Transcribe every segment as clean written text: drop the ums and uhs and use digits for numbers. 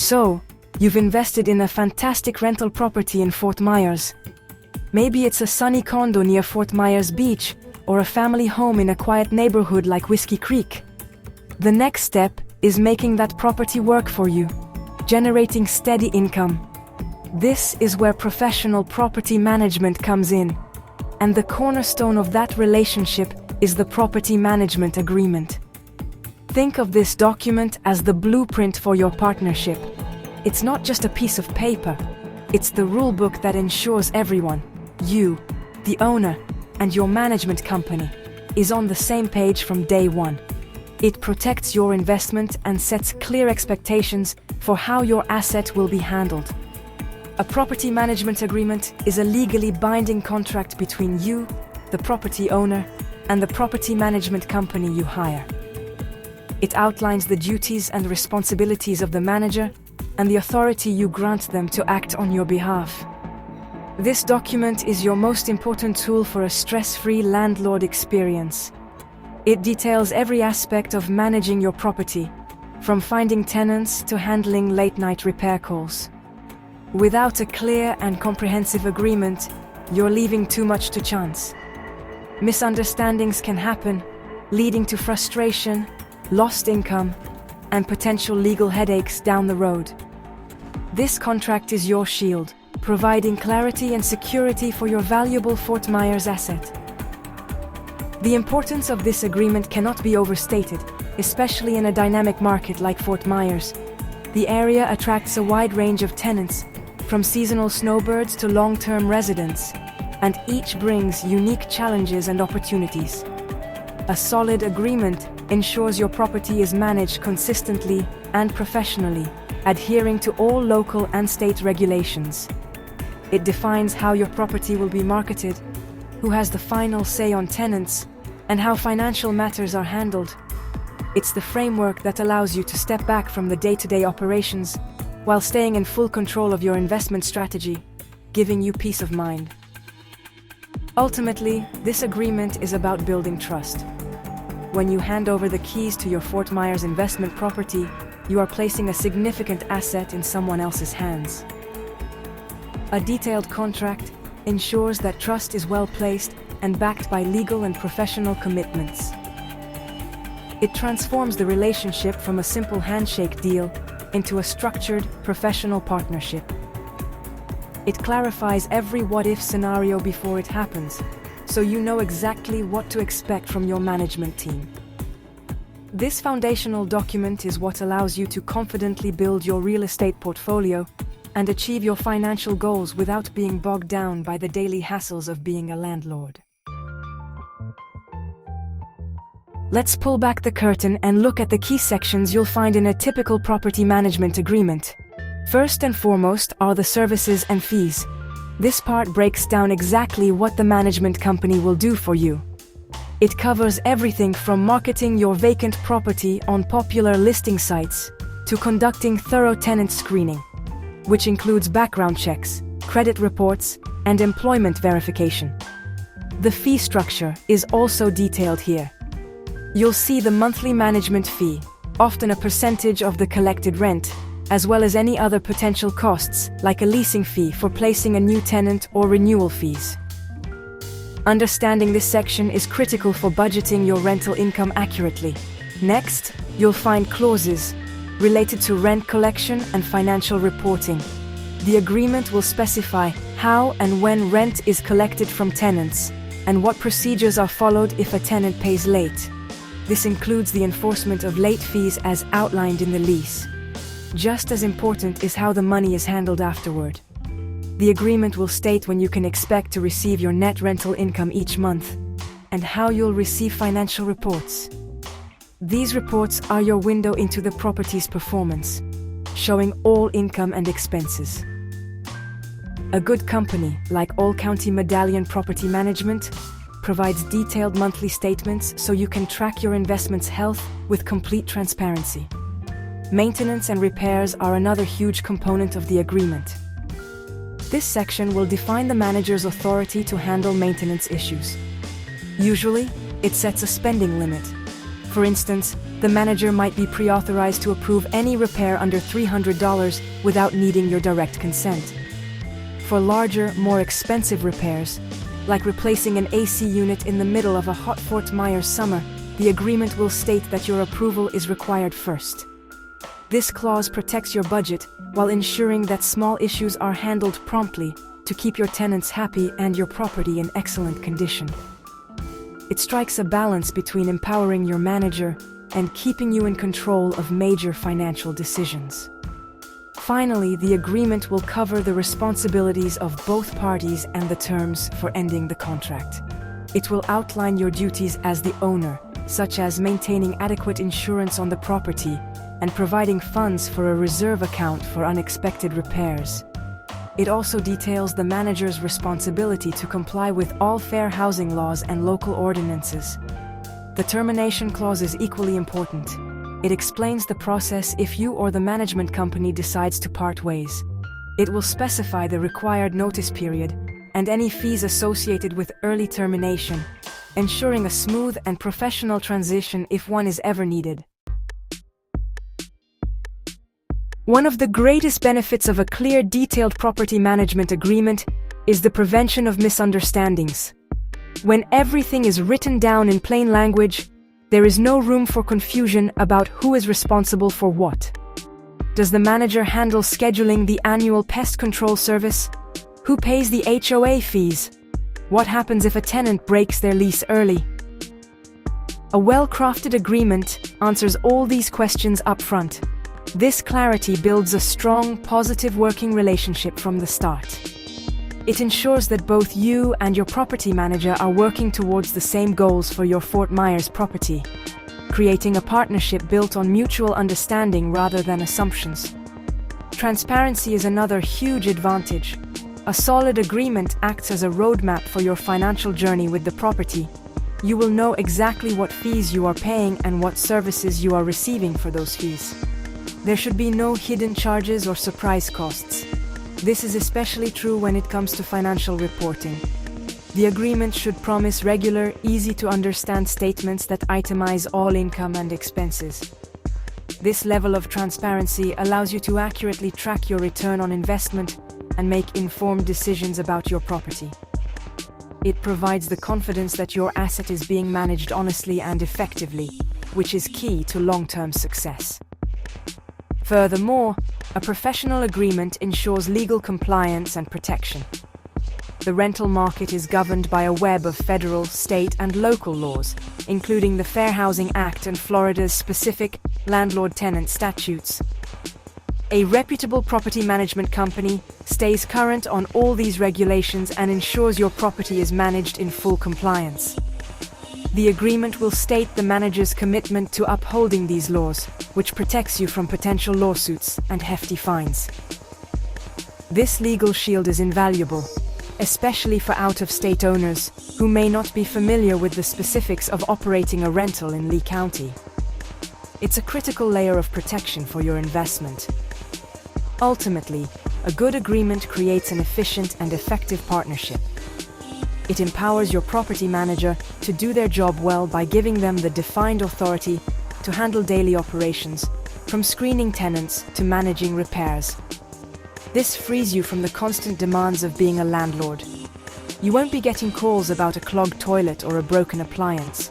So, you've invested in a fantastic rental property in Fort Myers. Maybe it's a sunny condo near Fort Myers Beach, or a family home in a quiet neighborhood like Whiskey Creek. The next step is making that property work for you, generating steady income. This is where professional property management comes in, and the cornerstone of that relationship is the property management agreement. Think of this document as the blueprint for your partnership. It's not just a piece of paper, it's the rulebook that ensures everyone, you, the owner, and your management company, is on the same page from day one. It protects your investment and sets clear expectations for how your asset will be handled. A property management agreement is a legally binding contract between you, the property owner, and the property management company you hire. It outlines the duties and responsibilities of the manager and the authority you grant them to act on your behalf. This document is your most important tool for a stress-free landlord experience. It details every aspect of managing your property, from finding tenants to handling late-night repair calls. Without a clear and comprehensive agreement, you're leaving too much to chance. Misunderstandings can happen, leading to frustration, lost income, and potential legal headaches down the road. This contract is your shield, providing clarity and security for your valuable Fort Myers asset. The importance of this agreement cannot be overstated, especially in a dynamic market like Fort Myers. The area attracts a wide range of tenants, from seasonal snowbirds to long-term residents, and each brings unique challenges and opportunities. A solid agreement ensures your property is managed consistently and professionally, adhering to all local and state regulations. It defines how your property will be marketed, who has the final say on tenants, and how financial matters are handled. It's the framework that allows you to step back from the day-to-day operations while staying in full control of your investment strategy, giving you peace of mind. Ultimately, this agreement is about building trust. When you hand over the keys to your Fort Myers investment property, you are placing a significant asset in someone else's hands. A detailed contract ensures that trust is well placed and backed by legal and professional commitments. It transforms the relationship from a simple handshake deal into a structured, professional partnership. It clarifies every what-if scenario before it happens, so you know exactly what to expect from your management team. This foundational document is what allows you to confidently build your real estate portfolio and achieve your financial goals without being bogged down by the daily hassles of being a landlord. Let's pull back the curtain and look at the key sections you'll find in a typical property management agreement. First and foremost are the services and fees. This part breaks down exactly what the management company will do for you. It covers everything from marketing your vacant property on popular listing sites to conducting thorough tenant screening, which includes background checks, credit reports, and employment verification. The fee structure is also detailed here. You'll see the monthly management fee, often a percentage of the collected rent, as well as any other potential costs, like a leasing fee for placing a new tenant or renewal fees. Understanding this section is critical for budgeting your rental income accurately. Next, you'll find clauses related to rent collection and financial reporting. The agreement will specify how and when rent is collected from tenants, and what procedures are followed if a tenant pays late. This includes the enforcement of late fees as outlined in the lease. Just as important is how the money is handled afterward. The agreement will state when you can expect to receive your net rental income each month, and how you'll receive financial reports. These reports are your window into the property's performance, showing all income and expenses. A good company, like All County Medallion Property Management, provides detailed monthly statements so you can track your investment's health with complete transparency. Maintenance and repairs are another huge component of the agreement. This section will define the manager's authority to handle maintenance issues. Usually, it sets a spending limit. For instance, the manager might be pre-authorized to approve any repair under $300 without needing your direct consent. For larger, more expensive repairs, like replacing an AC unit in the middle of a hot Fort Myers summer, the agreement will state that your approval is required first. This clause protects your budget while ensuring that small issues are handled promptly to keep your tenants happy and your property in excellent condition. It strikes a balance between empowering your manager and keeping you in control of major financial decisions. Finally, the agreement will cover the responsibilities of both parties and the terms for ending the contract. It will outline your duties as the owner, such as maintaining adequate insurance on the property and providing funds for a reserve account for unexpected repairs. It also details the manager's responsibility to comply with all fair housing laws and local ordinances. The termination clause is equally important. It explains the process if you or the management company decides to part ways. It will specify the required notice period and any fees associated with early termination, ensuring a smooth and professional transition if one is ever needed. One of the greatest benefits of a clear, detailed property management agreement is the prevention of misunderstandings. When everything is written down in plain language, there is no room for confusion about who is responsible for what. Does the manager handle scheduling the annual pest control service? Who pays the HOA fees? What happens if a tenant breaks their lease early? A well-crafted agreement answers all these questions up front. This clarity builds a strong, positive working relationship from the start. It ensures that both you and your property manager are working towards the same goals for your Fort Myers property, creating a partnership built on mutual understanding rather than assumptions. Transparency is another huge advantage. A solid agreement acts as a roadmap for your financial journey with the property. You will know exactly what fees you are paying and what services you are receiving for those fees. There should be no hidden charges or surprise costs. This is especially true when it comes to financial reporting. The agreement should promise regular, easy-to-understand statements that itemize all income and expenses. This level of transparency allows you to accurately track your return on investment and make informed decisions about your property. It provides the confidence that your asset is being managed honestly and effectively, which is key to long-term success. Furthermore, a professional agreement ensures legal compliance and protection. The rental market is governed by a web of federal, state, and local laws, including the Fair Housing Act and Florida's specific landlord-tenant statutes. A reputable property management company stays current on all these regulations and ensures your property is managed in full compliance. The agreement will state the manager's commitment to upholding these laws, which protects you from potential lawsuits and hefty fines. This legal shield is invaluable, especially for out-of-state owners who may not be familiar with the specifics of operating a rental in Lee County. It's a critical layer of protection for your investment. Ultimately, a good agreement creates an efficient and effective partnership. It empowers your property manager to do their job well by giving them the defined authority to handle daily operations, from screening tenants to managing repairs. This frees you from the constant demands of being a landlord. You won't be getting calls about a clogged toilet or a broken appliance.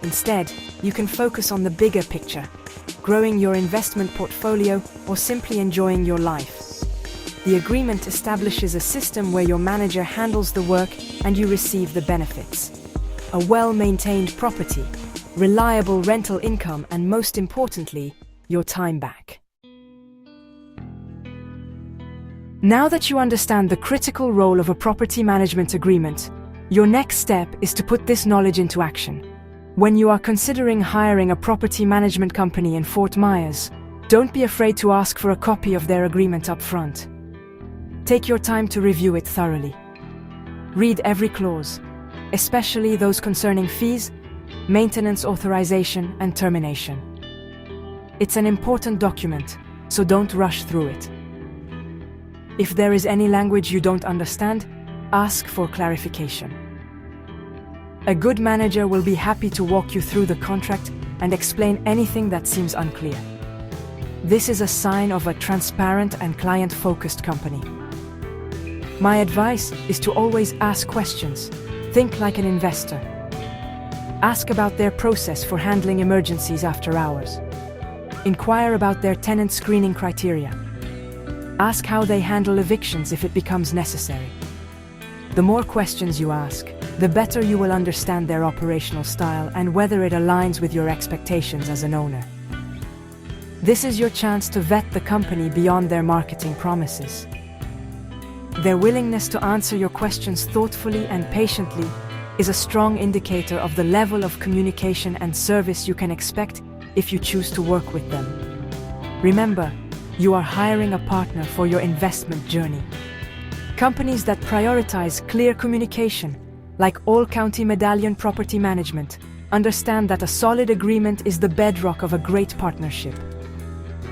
Instead, you can focus on the bigger picture, growing your investment portfolio or simply enjoying your life. The agreement establishes a system where your manager handles the work and you receive the benefits. A well-maintained property, reliable rental income, and most importantly, your time back. Now that you understand the critical role of a property management agreement, your next step is to put this knowledge into action. When you are considering hiring a property management company in Fort Myers, don't be afraid to ask for a copy of their agreement up front. Take your time to review it thoroughly. Read every clause, especially those concerning fees, maintenance authorization, and termination. It's an important document, so don't rush through it. If there is any language you don't understand, ask for clarification. A good manager will be happy to walk you through the contract and explain anything that seems unclear. This is a sign of a transparent and client-focused company. My advice is to always ask questions. Think like an investor. Ask about their process for handling emergencies after hours. Inquire about their tenant screening criteria. Ask how they handle evictions if it becomes necessary. The more questions you ask, the better you will understand their operational style and whether it aligns with your expectations as an owner. This is your chance to vet the company beyond their marketing promises. Their willingness to answer your questions thoughtfully and patiently is a strong indicator of the level of communication and service you can expect if you choose to work with them. Remember, you are hiring a partner for your investment journey. Companies that prioritize clear communication, like All County Medallion Property Management, understand that a solid agreement is the bedrock of a great partnership.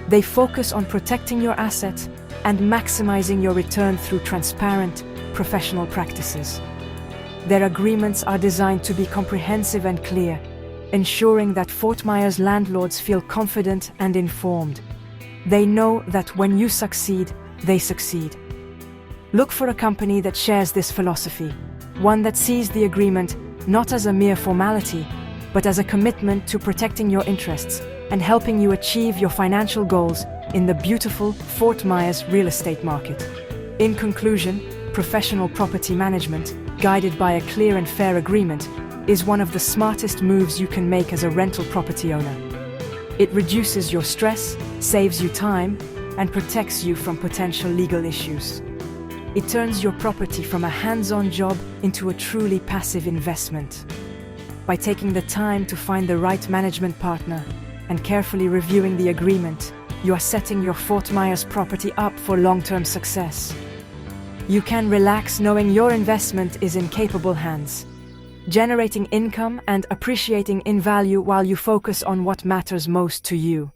They focus on protecting your assets and maximizing your return through transparent, professional practices. Their agreements are designed to be comprehensive and clear, ensuring that Fort Myers landlords feel confident and informed. They know that when you succeed, they succeed. Look for a company that shares this philosophy, one that sees the agreement not as a mere formality, but as a commitment to protecting your interests and helping you achieve your financial goals in the beautiful Fort Myers real estate market. In conclusion, professional property management, guided by a clear and fair agreement, is one of the smartest moves you can make as a rental property owner. It reduces your stress, saves you time, and protects you from potential legal issues. It turns your property from a hands-on job into a truly passive investment. By taking the time to find the right management partner and carefully reviewing the agreement, you are setting your Fort Myers property up for long-term success. You can relax knowing your investment is in capable hands, generating income and appreciating in value while you focus on what matters most to you.